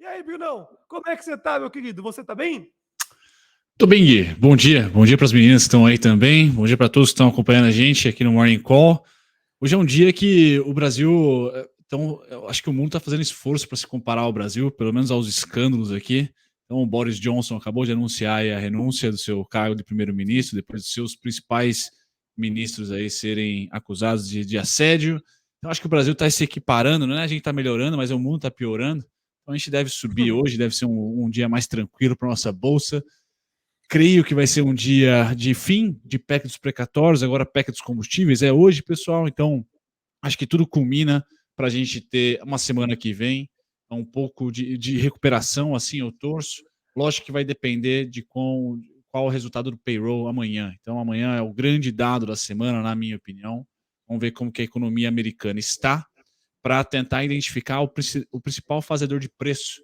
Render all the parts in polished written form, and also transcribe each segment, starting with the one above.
aí, Brunão? Como é que você tá, meu querido? Você tá bem? Tô bem, Gui. Bom dia. Bom dia para as meninas que estão aí também. Bom dia para todos que estão acompanhando a gente aqui no Morning Call. Hoje é um dia que o Brasil. Então, eu acho que o mundo está fazendo esforço para se comparar ao Brasil, pelo menos aos escândalos aqui. Então, o Boris Johnson acabou de anunciar aí a renúncia do seu cargo de primeiro-ministro, depois de seus principais ministros aí serem acusados de assédio. Então, acho que o Brasil está se equiparando, né? A gente está melhorando, mas o mundo está piorando. Então, a gente deve subir hoje, deve ser um dia mais tranquilo para nossa bolsa. Creio que vai ser um dia de fim de PEC dos precatórios, agora PEC dos combustíveis. É hoje, pessoal. Então, acho que tudo culmina para a gente ter uma semana que vem um pouco de recuperação, assim eu torço. Lógico que vai depender de qual o resultado do payroll amanhã. Então, amanhã é o grande dado da semana, na minha opinião. Vamos ver como que a economia americana está para tentar identificar o principal fazedor de preço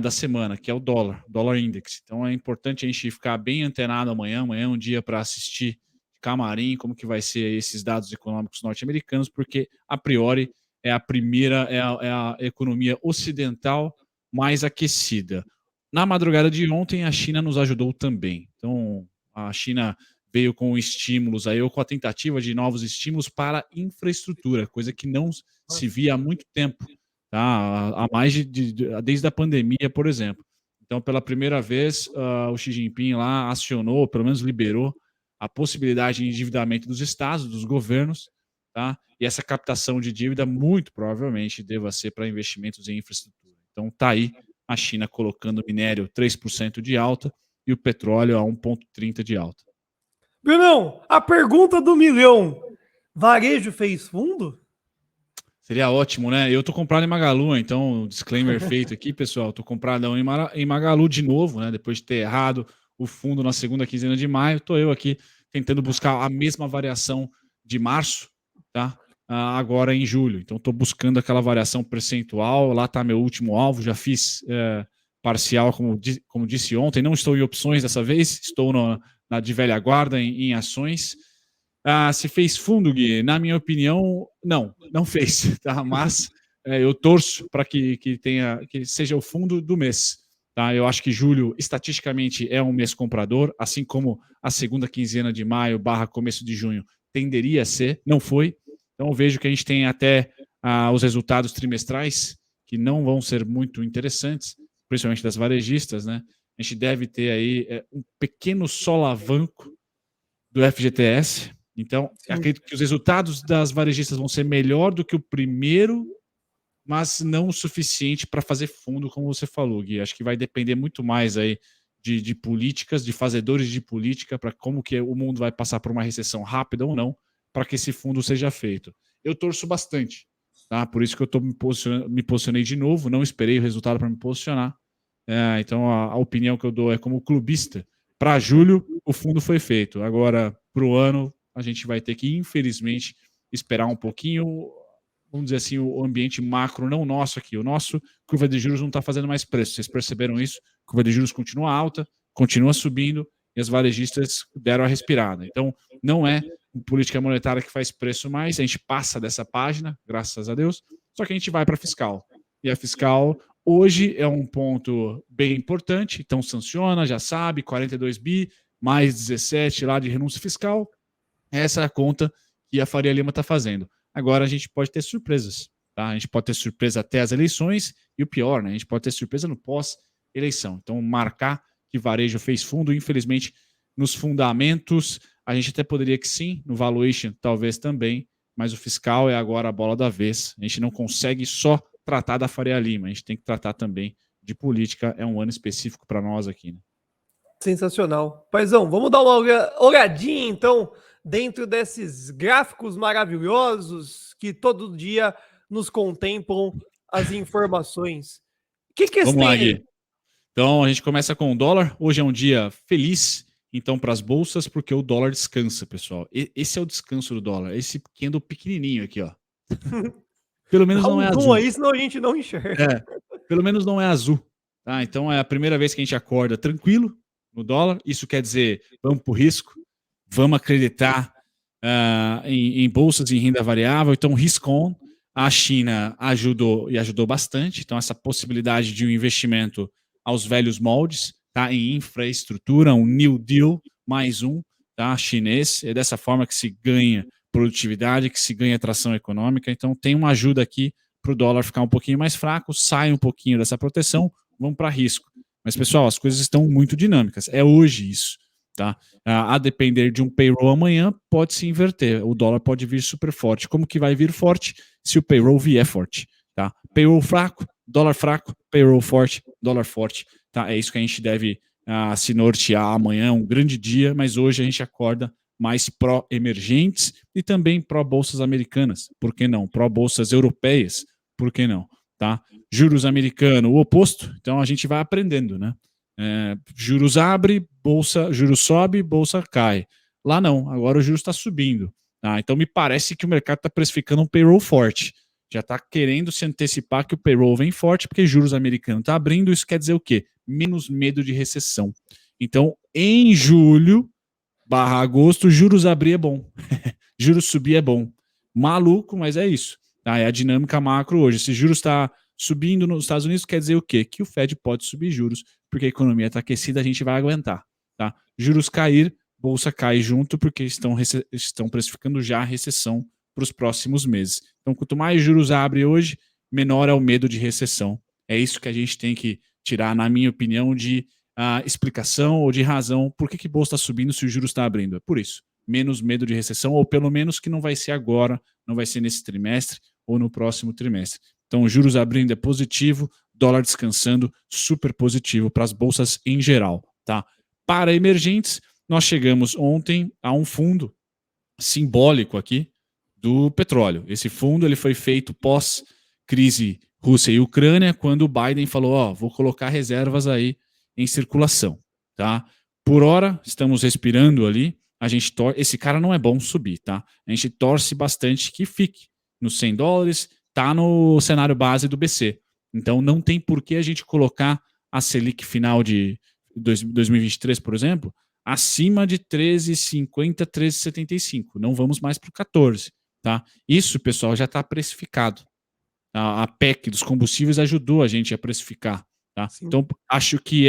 da semana, que é o dólar index. Então é importante a gente ficar bem antenado amanhã. Amanhã é um dia para assistir de camarim como que vai ser esses dados econômicos norte-americanos, porque a priori é a primeira, é a economia ocidental mais aquecida. Na madrugada de ontem, a China nos ajudou também. Então, a China veio com estímulos aí, ou com a tentativa de novos estímulos para infraestrutura, coisa que não se via há muito tempo, tá? Há mais desde a pandemia, por exemplo. Então, pela primeira vez, o Xi Jinping lá acionou, pelo menos liberou, a possibilidade de endividamento dos estados, dos governos, tá? E essa captação de dívida, muito provavelmente, deva ser para investimentos em infraestrutura. Então, tá aí a China colocando o minério 3% de alta e o petróleo a 1,30 de alta. Brunão, a pergunta do milhão. Varejo fez fundo? Seria ótimo, né? Eu tô comprado em Magalu, então, disclaimer feito aqui, pessoal. Tô comprado em Magalu de novo, né? Depois de ter errado o fundo na segunda quinzena de maio, tô eu aqui tentando buscar a mesma variação de março, tá? Agora em julho. Então, tô buscando aquela variação percentual. Lá tá meu último alvo. Já fiz parcial, como disse ontem. Não estou em opções dessa vez, estou na de velha guarda em ações. Se fez fundo, Gui? Na minha opinião, não fez, tá? Mas eu torço para que seja o fundo do mês. Tá? Eu acho que julho, estatisticamente, é um mês comprador, assim como a segunda quinzena de maio / começo de junho tenderia a ser, não foi. Então eu vejo que a gente tem até os resultados trimestrais que não vão ser muito interessantes, principalmente das varejistas, né? A gente deve ter aí um pequeno solavanco do FGTS. Então, acredito que os resultados das varejistas vão ser melhor do que o primeiro, mas não o suficiente para fazer fundo, como você falou, Gui. Acho que vai depender muito mais aí de políticas, de fazedores de política, para como que o mundo vai passar por uma recessão rápida ou não, para que esse fundo seja feito. Eu torço bastante, tá? Por isso que eu me posicionei de novo, não esperei o resultado para me posicionar. Então, a opinião que eu dou é como clubista. Para julho, o fundo foi feito. Agora, para o ano, a gente vai ter que, infelizmente, esperar um pouquinho. Vamos dizer assim, o ambiente macro, não nosso aqui. O nosso, curva de juros não está fazendo mais preço. Vocês perceberam isso? A curva de juros continua alta, continua subindo, e as varejistas deram a respirada. Então, não é política monetária que faz preço mais. A gente passa dessa página, graças a Deus, só que a gente vai para a fiscal. E a fiscal hoje é um ponto bem importante, então sanciona, já sabe, 42 bi, mais 17 lá de renúncia fiscal. Essa é a conta que a Faria Lima está fazendo. Agora a gente pode ter surpresas, tá? A gente pode ter surpresa até as eleições e o pior, né? A gente pode ter surpresa no pós-eleição. Então, marcar que varejo fez fundo, infelizmente, nos fundamentos, a gente até poderia que sim, no valuation talvez também, mas o fiscal é agora a bola da vez. A gente não consegue só tratar da Faria Lima, a gente tem que tratar também de política. É um ano específico para nós aqui, né? Sensacional. Paizão, vamos dar uma olhadinha, então, dentro desses gráficos maravilhosos que todo dia nos contemplam as informações. O que Vamos lá, tem aí? Gui. Então, a gente começa com o dólar. Hoje é um dia feliz, então, para as bolsas, porque o dólar descansa, pessoal. Esse é o descanso do dólar. Esse candle pequenininho aqui, ó. Pelo menos Dá não um é zoom azul. aí, senão a gente não enxerga. Pelo menos não é azul. Tá? Então, é a primeira vez que a gente acorda tranquilo no dólar. Isso quer dizer, vamos para o risco, vamos acreditar em bolsas em renda variável. Então, risk on. A China ajudou e ajudou bastante, então essa possibilidade de um investimento aos velhos moldes, tá, em infraestrutura, um New Deal, mais um, tá, chinês, é dessa forma que se ganha produtividade, que se ganha atração econômica, então tem uma ajuda aqui para o dólar ficar um pouquinho mais fraco, sai um pouquinho dessa proteção, vamos para risco. Mas, pessoal, as coisas estão muito dinâmicas, é hoje isso, tá? A depender de um payroll amanhã, pode se inverter, o dólar pode vir super forte. Como que vai vir forte? Se o payroll vier forte, tá? Payroll fraco, payroll forte, dólar forte, tá? É isso que a gente deve se nortear amanhã, um grande dia, mas hoje a gente acorda mais pró-emergentes e também pró-bolsas americanas, por que não? Pró-bolsas europeias, por que não? Tá? Juros americano, o oposto, então a gente vai aprendendo, né? Juros abre, juros sobe, bolsa cai. Lá não, agora o juros está subindo. Tá? Então me parece que o mercado está precificando um payroll forte. Já está querendo se antecipar que o payroll vem forte, porque juros americano está abrindo, isso quer dizer o quê? Menos medo de recessão. Então, em julho / agosto, juros abrir é bom. Juros subir é bom. Maluco, mas é isso. Tá? É a dinâmica macro hoje. Se juros está subindo nos Estados Unidos, quer dizer o quê? Que o Fed pode subir juros, porque a economia está aquecida, a gente vai aguentar. Tá? Juros cair, bolsa cai junto, porque estão precificando já a recessão para os próximos meses. Então, quanto mais juros abre hoje, menor é o medo de recessão. É isso que a gente tem que tirar, na minha opinião, de explicação ou de razão por que bolsa está subindo se o juros está abrindo. É por isso. Menos medo de recessão, ou pelo menos que não vai ser agora, não vai ser nesse trimestre ou no próximo trimestre. Então, juros abrindo é positivo, dólar descansando, super positivo para as bolsas em geral. Tá? Para emergentes, nós chegamos ontem a um fundo simbólico aqui do petróleo. Esse fundo ele foi feito pós-crise Rússia e Ucrânia, quando o Biden falou, vou colocar reservas aí em circulação. Tá? Por hora, estamos respirando ali, esse cara não é bom subir, tá? A gente torce bastante que fique nos $100, tá no cenário base do BC. Então não tem por que a gente colocar a Selic final de 2023, por exemplo, acima de 13,50, 13,75. Não vamos mais para o 14. Tá? Isso, pessoal, já está precificado. A PEC dos combustíveis ajudou a gente a precificar. Tá? Então, acho que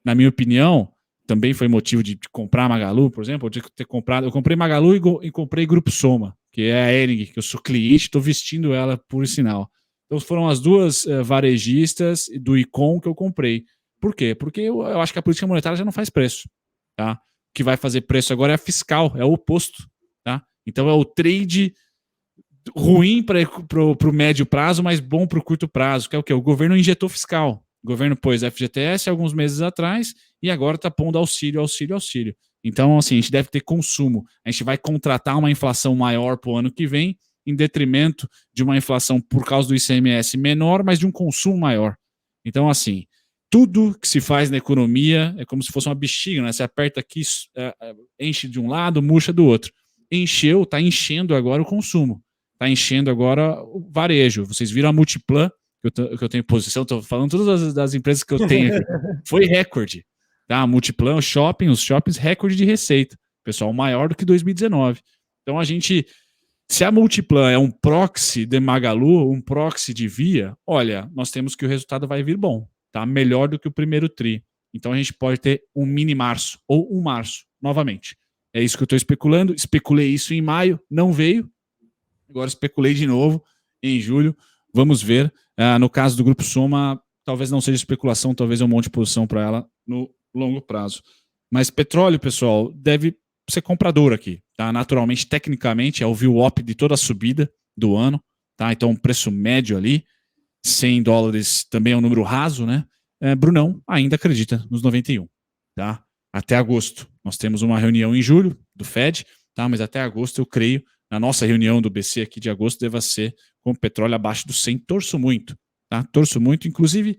na minha opinião, também foi motivo de comprar Magalu, por exemplo, de ter comprado. Eu comprei Magalu e comprei Grupo Soma, que é a Ering, que eu sou cliente, estou vestindo ela por sinal. Então foram as duas varejistas do Icom que eu comprei. Por quê? Porque eu acho que a política monetária já não faz preço. Tá? O que vai fazer preço agora é a fiscal, é o oposto. Tá? Então é o trade ruim para o médio prazo, mas bom para o curto prazo, que é o quê? O governo injetou fiscal. O governo pôs FGTS alguns meses atrás e agora está pondo auxílio. Então, assim, a gente deve ter consumo. A gente vai contratar uma inflação maior para o ano que vem, em detrimento de uma inflação por causa do ICMS menor, mas de um consumo maior. Então, assim, tudo que se faz na economia é como se fosse uma bexiga, né? Você aperta aqui, enche de um lado, murcha do outro. Está enchendo agora o consumo. Está enchendo agora o varejo. Vocês viram a Multiplan, que eu tenho posição, estou falando todas das empresas que eu tenho aqui. Foi recorde. Tá? A Multiplan, os shoppings, recorde de receita. Pessoal, maior do que 2019. Então, se a Multiplan é um proxy de Magalu, um proxy de Via, olha, nós temos que o resultado vai vir bom. Tá? Melhor do que o primeiro tri. Então, a gente pode ter um mini março ou um março, novamente. É isso que eu estou especulando. Especulei isso em maio, não veio. Agora especulei de novo em julho. Vamos ver. No caso do Grupo Soma, talvez não seja especulação, talvez eu monte posição para ela no longo prazo. Mas petróleo, pessoal, deve ser comprador aqui. Tá? Naturalmente, tecnicamente, é o VWAP de toda a subida do ano. Tá? Então, um preço médio ali, $100 também é um número raso, né? Brunão ainda acredita nos 91. Tá? Até agosto. Nós temos uma reunião em julho do Fed, tá? Mas até agosto eu creio, na nossa reunião do BC aqui de agosto, deva ser com o petróleo abaixo do 100. Torço muito, tá? Torço muito. Inclusive,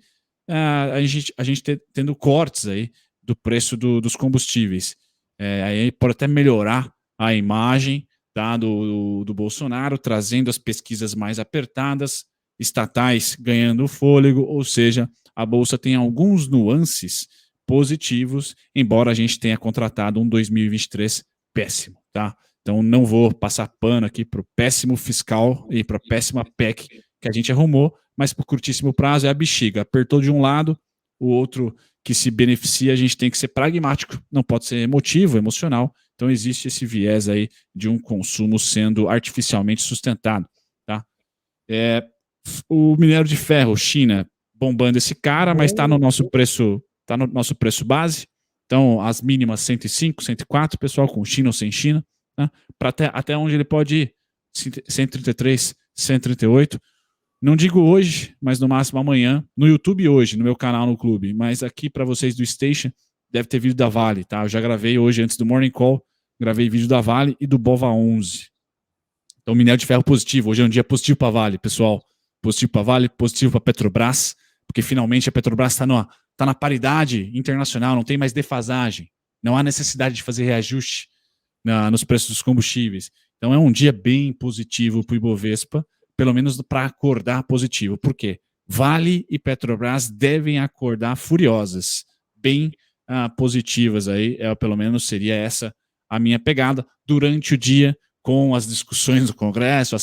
a gente tendo cortes aí do preço dos combustíveis. Aí pode até melhorar a imagem, tá, do Bolsonaro, trazendo as pesquisas mais apertadas, estatais ganhando fôlego, ou seja, a Bolsa tem alguns nuances positivos, embora a gente tenha contratado um 2023 péssimo, tá? Então não vou passar pano aqui para o péssimo fiscal e para a péssima PEC que a gente arrumou, mas por curtíssimo prazo é a bexiga. Apertou de um lado, o outro que se beneficia, a gente tem que ser pragmático, não pode ser emotivo, emocional. Então existe esse viés aí de um consumo sendo artificialmente sustentado. Tá? O minério de ferro, China, bombando esse cara, mas está no nosso preço base. Então, as mínimas 105, 104, pessoal, com China ou sem China, né? Para até onde ele pode ir, 133, 138. Não digo hoje, mas no máximo amanhã, no YouTube hoje, no meu canal no clube, mas aqui para vocês do Station, deve ter vídeo da Vale, tá? Eu já gravei hoje, antes do Morning Call, gravei vídeo da Vale e do Bova 11. Então, minério de ferro positivo, hoje é um dia positivo para Vale, pessoal. Positivo para Vale, positivo para Petrobras, porque finalmente a Petrobras está na paridade internacional, não tem mais defasagem, não há necessidade de fazer reajuste nos preços dos combustíveis. Então é um dia bem positivo para o Ibovespa, pelo menos para acordar positivo. Por quê? Vale e Petrobras devem acordar furiosas, bem positivas aí, pelo menos seria essa a minha pegada durante o dia, com as discussões do Congresso,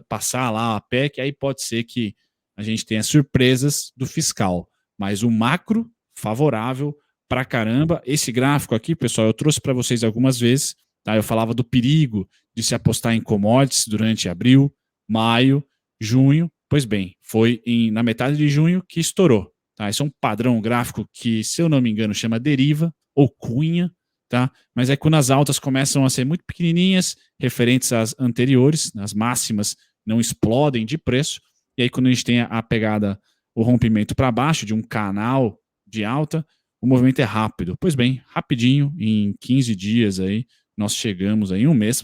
passar lá a PEC, aí pode ser que a gente tenha surpresas do fiscal, mas o macro favorável pra caramba. Esse gráfico aqui, pessoal, eu trouxe para vocês algumas vezes, tá? Eu falava do perigo de se apostar em commodities durante abril, maio, junho. Pois bem, foi na metade de junho que estourou, tá? Esse é um padrão gráfico que, se eu não me engano, chama deriva ou cunha, tá? Mas é quando as altas começam a ser muito pequenininhas, referentes às anteriores, as máximas não explodem de preço, e aí quando a gente tem a pegada, o rompimento para baixo de um canal de alta, o movimento é rápido. Pois bem, rapidinho, em 15 dias aí, nós chegamos aí, em um mês,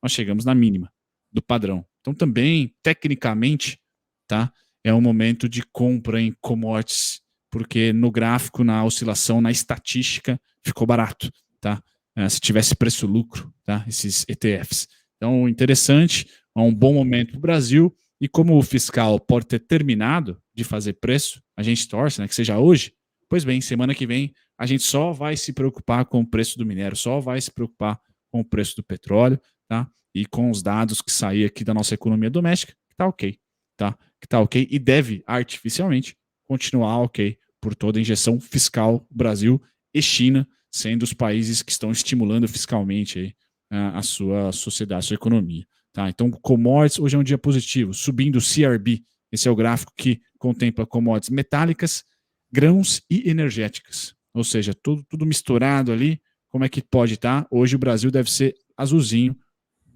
nós chegamos na mínima do padrão. Então também, tecnicamente, tá? É um momento de compra em commodities, porque no gráfico, na oscilação, na estatística, ficou barato, tá? Se tivesse preço-lucro, tá? Esses ETFs. Então, interessante, é um bom momento para o Brasil, e como o fiscal pode ter terminado de fazer preço, a gente torce, né, que seja hoje. Pois bem, semana que vem a gente só vai se preocupar com o preço do minério, só vai se preocupar com o preço do petróleo, tá? E com os dados que saem aqui da nossa economia doméstica, que tá ok, tá? Que tá ok e deve artificialmente continuar ok por toda a injeção fiscal, Brasil e China sendo os países que estão estimulando fiscalmente aí, a sua sociedade, a sua economia. Tá? Então, commodities, hoje é um dia positivo, subindo o CRB, esse é o gráfico que contempla commodities metálicas, grãos e energéticas, ou seja, tudo misturado ali. Como é que pode estar? Hoje o Brasil deve ser azulzinho,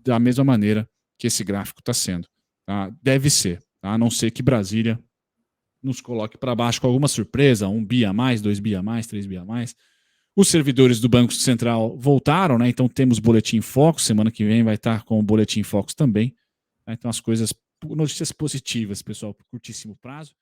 da mesma maneira que esse gráfico está sendo. Tá? Deve ser, tá? A não ser que Brasília nos coloque para baixo com alguma surpresa, 1 bi a mais, 2 bi a mais, 3 bi a mais. Os servidores do Banco Central voltaram, né? Então temos Boletim Focus, semana que vem vai estar com o Boletim Focus também. Então as coisas, notícias positivas, pessoal, por curtíssimo prazo.